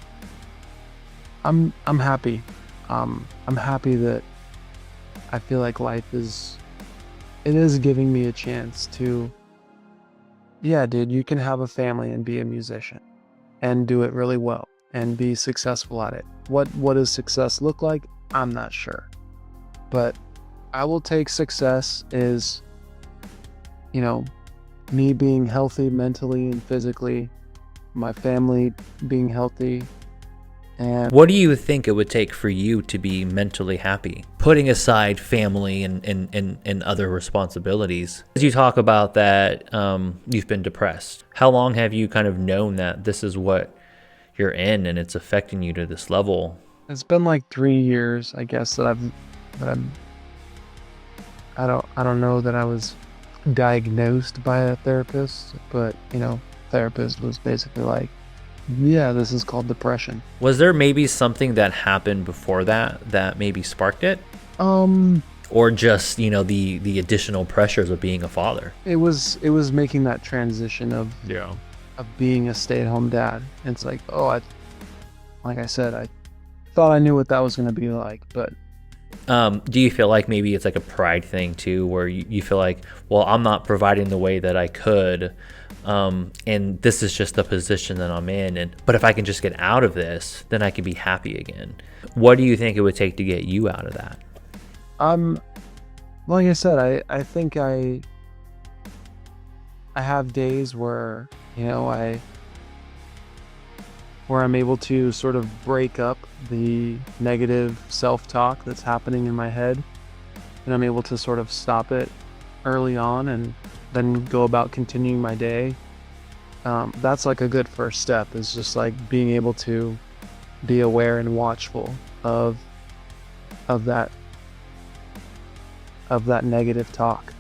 I'm happy. I'm happy that I feel like life is giving me a chance to, yeah, dude, you can have a family and be a musician and do it really well and be successful at it. What does success look like? I'm not sure. But I will take success as, me being healthy mentally and physically, my family being healthy. And What do you think it would take for you to be mentally happy? Putting aside family and other responsibilities. As you talk about that, you've been depressed. How long have you kind of known that this is what you're in and it's affecting you to this level? it's been like 3 years, I guess, that I don't know that I was diagnosed by a therapist, but therapist was basically like, yeah, this is called depression. Was there maybe something that happened before that maybe sparked it? Or just, the additional pressures of being a father? It was making that transition of Yeah. being a stay-at-home dad. It's like, like I said, I thought I knew what that was going to be like, but Do you feel like maybe it's like a pride thing too, where you feel like, well, I'm not providing the way that I could, and this is just the position that I'm in, but if I can just get out of this, then I can be happy again. What do you think it would take to get you out of that? like I said, I think I have days where, where I'm able to sort of break up the negative self-talk that's happening in my head, and I'm able to sort of stop it early on and then go about continuing my day. That's like a good first step, is just like being able to be aware and watchful of that negative talk.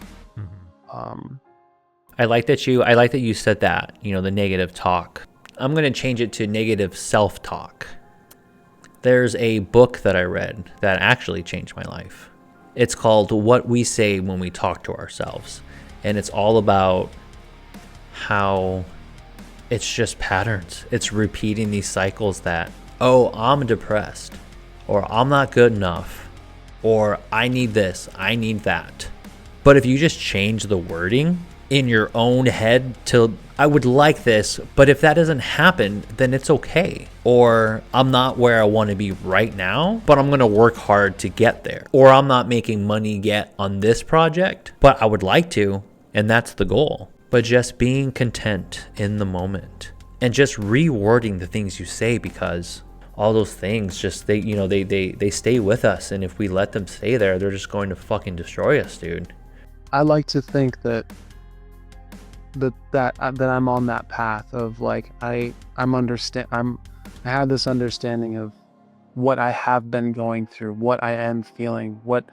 I like that you said that, the negative talk. I'm going to change it to negative self-talk. There's a book that I read that actually changed my life. It's called What We Say When We Talk to Ourselves. And it's all about how it's just patterns. It's repeating these cycles that, oh, I'm depressed, or I'm not good enough, or I need this, I need that. But if you just change the wording, in your own head to, I would like this, but if that doesn't happen, then it's okay. Or I'm not where I want to be right now, but I'm going to work hard to get there. Or I'm not making money yet on this project, but I would like to, and that's the goal. But just being content in the moment and just rewording the things you say, because all those things just, they stay with us. And if we let them stay there, they're just going to fucking destroy us, dude. I like to think that I'm on that path of like I have this understanding of what I have been going through, what I am feeling, what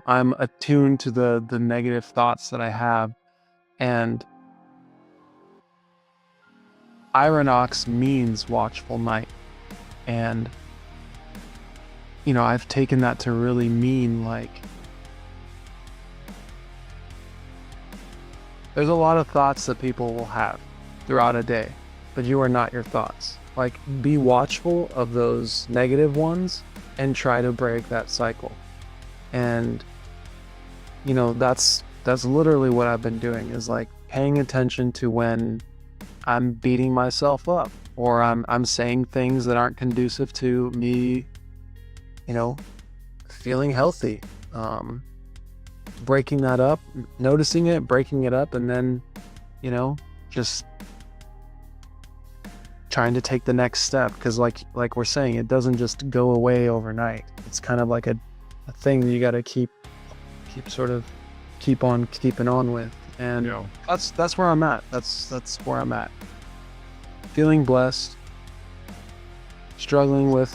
I'm attuned to the negative thoughts that I have. And Irah Nox means watchful night. And I've taken that to really mean like there's a lot of thoughts that people will have throughout a day, but you are not your thoughts. Like, be watchful of those negative ones and try to break that cycle. And, that's literally what I've been doing, is like paying attention to when I'm beating myself up or I'm saying things that aren't conducive to me, feeling healthy. Breaking that up, noticing it, breaking it up, and then, just trying to take the next step. Because like we're saying, it doesn't just go away overnight. It's kind of like a thing that you got to keep on keeping on with. And that's where I'm at. That's where I'm at. Feeling blessed, struggling with,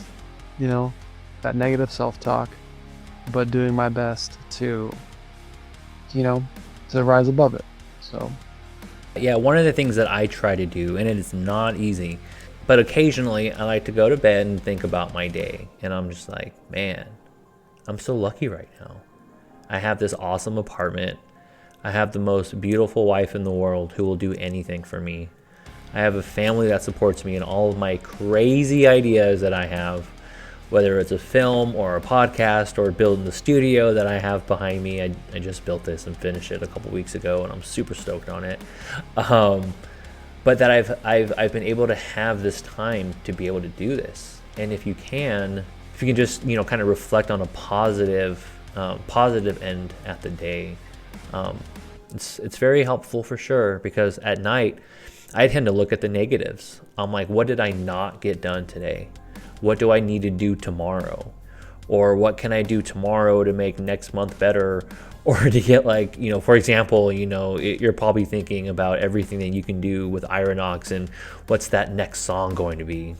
that negative self-talk, but doing my best to rise above it. So yeah, one of the things that I try to do, and it is not easy, but occasionally I like to go to bed and think about my day, and I'm just like, man, I'm so lucky right now. I have this awesome apartment. I have the most beautiful wife in the world who will do anything for me. I have a family that supports me in all of my crazy ideas that I have, whether it's a film or a podcast or building the studio that I have behind me. I just built this and finished it a couple weeks ago, and I'm super stoked on it. But that I've been able to have this time to be able to do this. And if you can just kind of reflect on a positive end at the day, it's very helpful for sure. Because at night I tend to look at the negatives. I'm like, what did I not get done today? What do I need to do tomorrow? Or what can I do tomorrow to make next month better? Or to get for example, you're probably thinking about everything that you can do with Irah Nox and what's that next song going to be?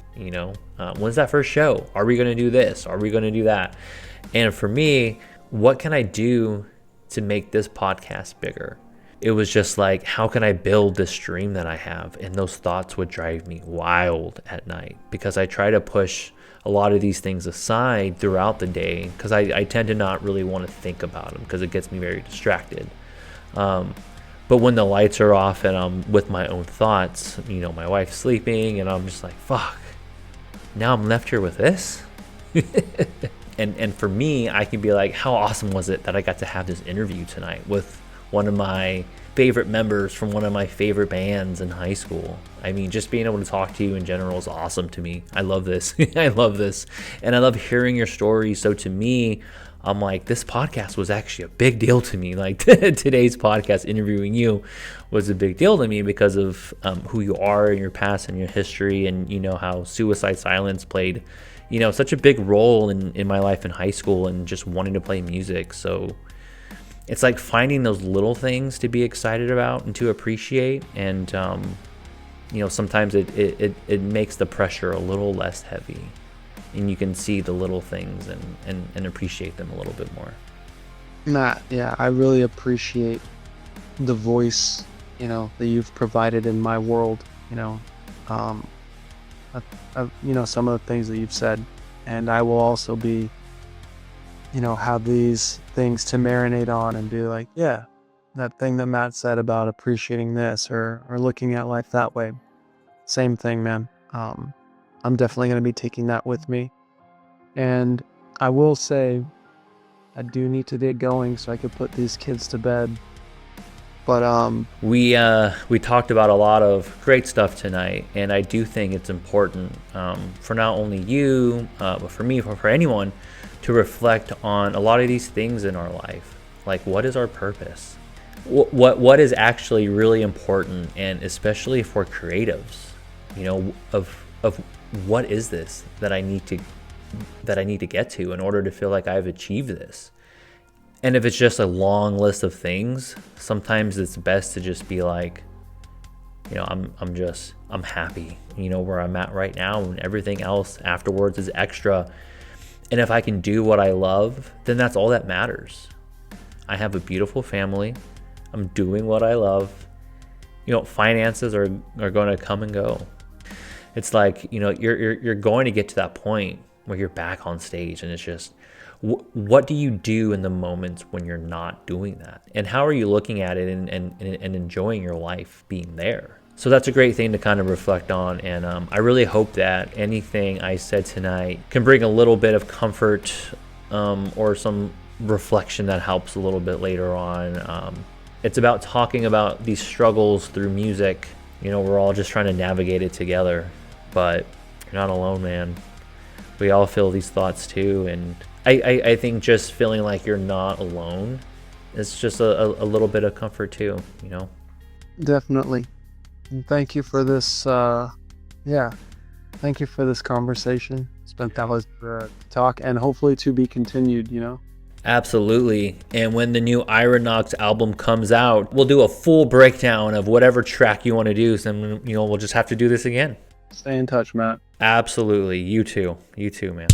When's that first show? Are we going to do this? Are we going to do that? And for me, what can I do to make this podcast bigger? It was just like, how can I build this dream that I have? And those thoughts would drive me wild at night, because I try to push a lot of these things aside throughout the day, because I tend to not really want to think about them because it gets me very distracted. But when the lights are off and I'm with my own thoughts, my wife's sleeping, and I'm just like, fuck, now I'm left here with this? And for me, I can be like, how awesome was it that I got to have this interview tonight with one of my favorite members from one of my favorite bands in high school. I mean, just being able to talk to you in general is awesome to me. I love this. I love this. And I love hearing your stories. So to me, I'm like, this podcast was actually a big deal to me. Like today's podcast, interviewing you, was a big deal to me because of who you are and your past and your history, and how Suicide Silence played such a big role in my life in high school and just wanting to play music. So it's like finding those little things to be excited about and to appreciate. And, sometimes it makes the pressure a little less heavy, and you can see the little things and appreciate them a little bit more. Matt, yeah, I really appreciate the voice, that you've provided in my world, some of the things that you've said. And I will also be, have these things to marinate on and be like, yeah, that thing that Matt said about appreciating this or looking at life that way. Same thing, man. I'm definitely going to be taking that with me. And I will say, I do need to get going so I could put these kids to bed. But We talked about a lot of great stuff tonight, and I do think it's important for not only you, but for me, for anyone, to reflect on a lot of these things in our life. Like, what is our purpose? What is actually really important, and especially for creatives, you know, of what is this that I need to get to in order to feel like I've achieved this. And if it's just a long list of things, sometimes it's best to just be like, you know, I'm happy, you know, where I'm at right now, and everything else afterwards is extra. And if I can do what I love, then that's all that matters. I have a beautiful family. I'm doing what I love. You know, finances are going to come and go. It's like, you know, you're going to get to that point where you're back on stage, and it's just, what do you do in the moments when you're not doing that? And how are you looking at it and enjoying your life being there? So that's a great thing to kind of reflect on. And I really hope that anything I said tonight can bring a little bit of comfort or some reflection that helps a little bit later on. It's about talking about these struggles through music. You know, we're all just trying to navigate it together, but you're not alone, man. We all feel these thoughts too. And I think just feeling like you're not alone is just a little bit of comfort too, you know? definitely. And thank you for this. Thank you for this conversation. It's been talk, and hopefully to be continued. You know. Absolutely. And when the new Irah Nox album comes out, we'll do a full breakdown of whatever track you want to do. So, you know, we'll just have to do this again. Stay in touch, Matt. Absolutely. You too, man.